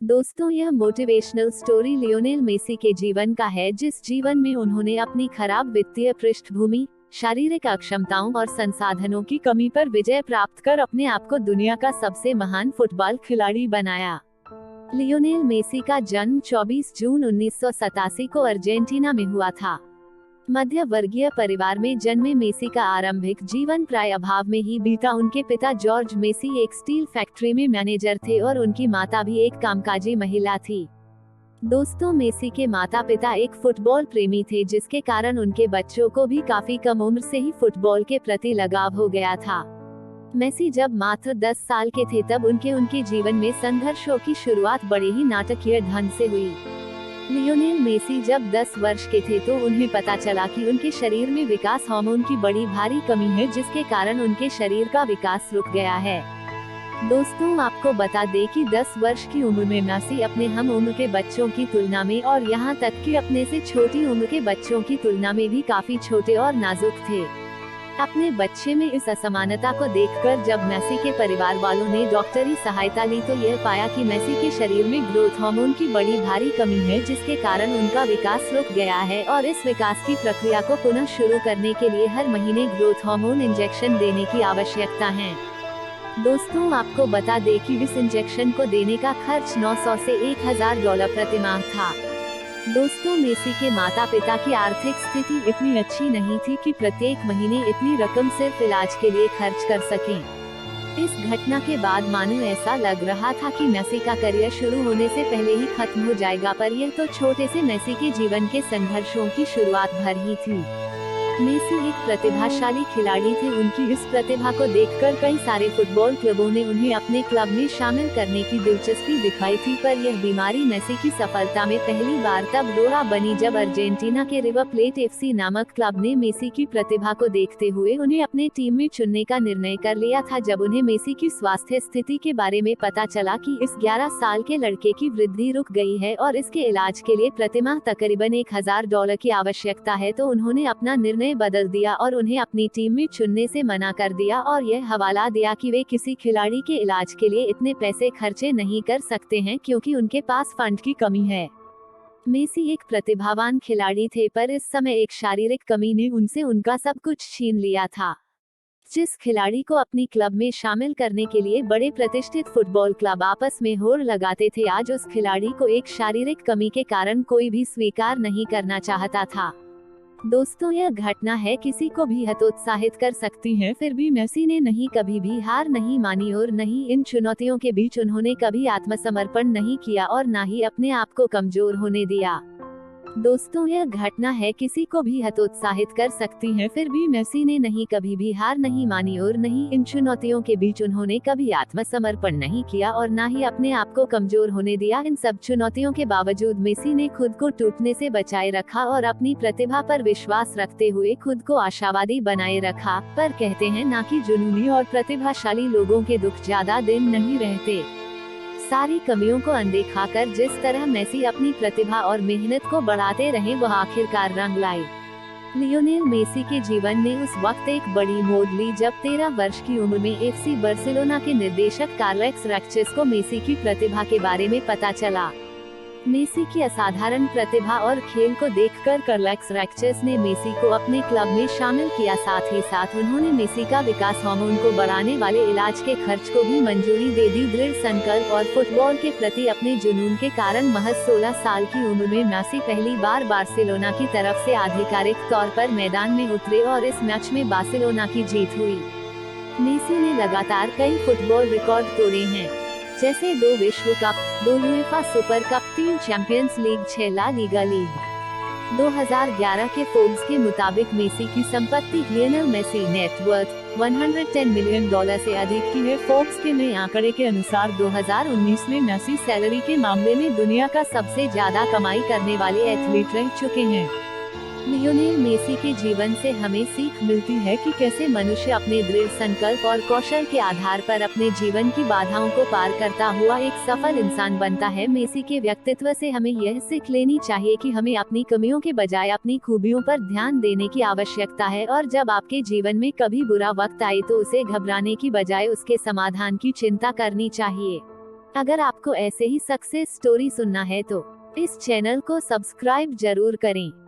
दोस्तों, यह motivational story Lionel Messi के जीवन का है, जिस जीवन में उन्होंने अपनी खराब वित्तीय पृष्ठभूमि, शारीरिक अक्षमताओं और संसाधनों की कमी पर विजय प्राप्त कर अपने आप को दुनिया का सबसे महान फुटबॉल खिलाड़ी बनाया। लियोनेल मेसी का जन्म 24 जून 1987 को अर्जेंटीना में हुआ था। मध्य वर्गीय परिवार में जन्मे मेसी का आरंभिक जीवन प्राय अभाव में ही बीता। उनके पिता जॉर्ज मेसी एक स्टील फैक्ट्री में मैनेजर थे और उनकी माता भी एक कामकाजी महिला थी। दोस्तों, मेसी के माता पिता एक फुटबॉल प्रेमी थे, जिसके कारण उनके बच्चों को भी काफी कम उम्र से ही फुटबॉल के प्रति लगाव हो गया था। मेसी जब मात्र 10 साल के थे तब उनके जीवन में संघर्षों की शुरुआत बड़े ही नाटकीय ढंग से हुई। लियोनेल मेसी जब 10 वर्ष के थे तो उन्हें पता चला कि उनके शरीर में विकास हार्मोन की बड़ी भारी कमी है, जिसके कारण उनके शरीर का विकास रुक गया है। दोस्तों, आपको बता दें कि 10 वर्ष की उम्र में मेसी अपने हम उम्र के बच्चों की तुलना में और यहाँ तक कि अपने से छोटी उम्र के बच्चों की तुलना में भी काफी छोटे और नाजुक थे। अपने बच्चे में इस असमानता को देखकर जब मेसी के परिवार वालों ने डॉक्टरी सहायता ली तो यह पाया कि मेसी के शरीर में ग्रोथ हार्मोन की बड़ी भारी कमी है, जिसके कारण उनका विकास रुक गया है और इस विकास की प्रक्रिया को पुनः शुरू करने के लिए हर महीने ग्रोथ हार्मोन इंजेक्शन देने की आवश्यकता है। दोस्तों, आपको बता दें कि इस इंजेक्शन को देने का खर्च $900 से $1000 प्रति माह था। दोस्तों, मेसी के माता पिता की आर्थिक स्थिति इतनी अच्छी नहीं थी कि प्रत्येक महीने इतनी रकम सिर्फ इलाज के लिए खर्च कर सकें। इस घटना के बाद मानो ऐसा लग रहा था कि मेसी का करियर शुरू होने से पहले ही खत्म हो जाएगा, पर यह तो छोटे से मेसी के जीवन के संघर्षों की शुरुआत भर ही थी। मेसी एक प्रतिभाशाली खिलाड़ी थे। उनकी इस प्रतिभा को देखकर कई सारे फुटबॉल क्लबों ने उन्हें अपने क्लब में शामिल करने की दिलचस्पी दिखाई थी, पर यह बीमारी मेसी की सफलता में पहली बार तब रोड़ा बनी जब अर्जेंटीना के रिवर प्लेट एफसी नामक क्लब ने मेसी की प्रतिभा को देखते हुए उन्हें अपने टीम में चुनने का निर्णय कर लिया था। जब उन्हें मेसी की स्वास्थ्य स्थिति के बारे में पता चला कि इस 11 साल के लड़के की वृद्धि रुक गई है और इसके इलाज के लिए प्रतिमाह तकरीबन $1000 की आवश्यकता है, तो उन्होंने अपना निर्णय बदल दिया और उन्हें अपनी टीम में चुनने से मना कर दिया और यह हवाला दिया कि वे किसी खिलाड़ी के इलाज के लिए इतने पैसे खर्चे नहीं कर सकते हैं, क्योंकि उनके पास फंड की कमी है। मेसी एक प्रतिभावान खिलाड़ी थे, पर इस समय एक शारीरिक कमी ने उनसे उनका सब कुछ छीन लिया था। जिस खिलाड़ी को अपनी क्लब में शामिल करने के लिए बड़े प्रतिष्ठित फुटबॉल क्लब आपस में होड़ लगाते थे, आज उस खिलाड़ी को एक शारीरिक कमी के कारण कोई भी स्वीकार नहीं करना चाहता था। दोस्तों, यह घटना है किसी को भी हतोत्साहित कर सकती है, फिर भी मेसी ने कभी भी हार नहीं मानी और इन चुनौतियों के बीच उन्होंने कभी आत्मसमर्पण नहीं किया और न ही अपने आप को कमजोर होने दिया। दोस्तों, यह घटना है किसी को भी हतोत्साहित कर सकती है, फिर भी मेसी ने कभी भी हार नहीं मानी और इन चुनौतियों के बीच उन्होंने कभी आत्मसमर्पण नहीं किया और न ही अपने आप को कमजोर होने दिया। इन सब चुनौतियों के बावजूद मेसी ने खुद को टूटने से बचाए रखा और अपनी प्रतिभा पर विश्वास रखते हुए खुद को आशावादी बनाए रखा। पर कहते हैं ना कि जुनूनी और प्रतिभाशाली लोगों के दुख ज्यादा दिन नहीं रहते। सारी कमियों को अनदेखा कर जिस तरह मेसी अपनी प्रतिभा और मेहनत को बढ़ाते रहे, वह आखिरकार रंग लाई। लियोनेल मेसी के जीवन ने उस वक्त एक बड़ी मोड़ ली जब 13 वर्ष की उम्र में एफसी बार्सिलोना के निर्देशक कार्लेस रैक्चेस को मेसी की प्रतिभा के बारे में पता चला। मेसी की असाधारण प्रतिभा और खेल को देखकर कार्लेस रैक्चेस ने मेसी को अपने क्लब में शामिल किया। साथ ही साथ उन्होंने मेसी का विकास हार्मोन को बढ़ाने वाले इलाज के खर्च को भी मंजूरी दे दी। दृढ़ संकल्प और फुटबॉल के प्रति अपने जुनून के कारण महज 16 साल की उम्र में मेसी पहली बार बार्सिलोना की तरफ से आधिकारिक तौर पर मैदान में उतरे और इस मैच में बार्सिलोना की जीत हुई। मेसी ने लगातार कई फुटबॉल रिकॉर्ड तोड़े हैं, जैसे 2 विश्व cup, 2 UEFA Super Cup, 3 Champions League, 6 La Liga league. 2011 के फोर्ब्स के मुताबिक मेसी की संपत्ति लियोनेल मेसी नेटवर्थ $110 मिलियन से अधिक की है। फोर्ब्स के नए आंकड़े के अनुसार 2019 में मेसी सैलरी के मामले में दुनिया का सबसे ज्यादा कमाई करने वाले एथलीट रह चुके हैं। लियोनेल मेसी के जीवन से हमें सीख मिलती है कि कैसे मनुष्य अपने दृढ़ संकल्प और कौशल के आधार पर अपने जीवन की बाधाओं को पार करता हुआ एक सफल इंसान बनता है। मेसी के व्यक्तित्व से हमें यह सीख लेनी चाहिए कि हमें अपनी कमियों के बजाय अपनी खूबियों पर ध्यान देने की आवश्यकता है और जब आपके जीवन में कभी बुरा वक्त आए तो उसे घबराने की बजाय उसके समाधान की चिंता करनी चाहिए। अगर आपको ऐसे ही सक्सेस स्टोरी सुनना है तो इस चैनल को सब्सक्राइब जरूर करें।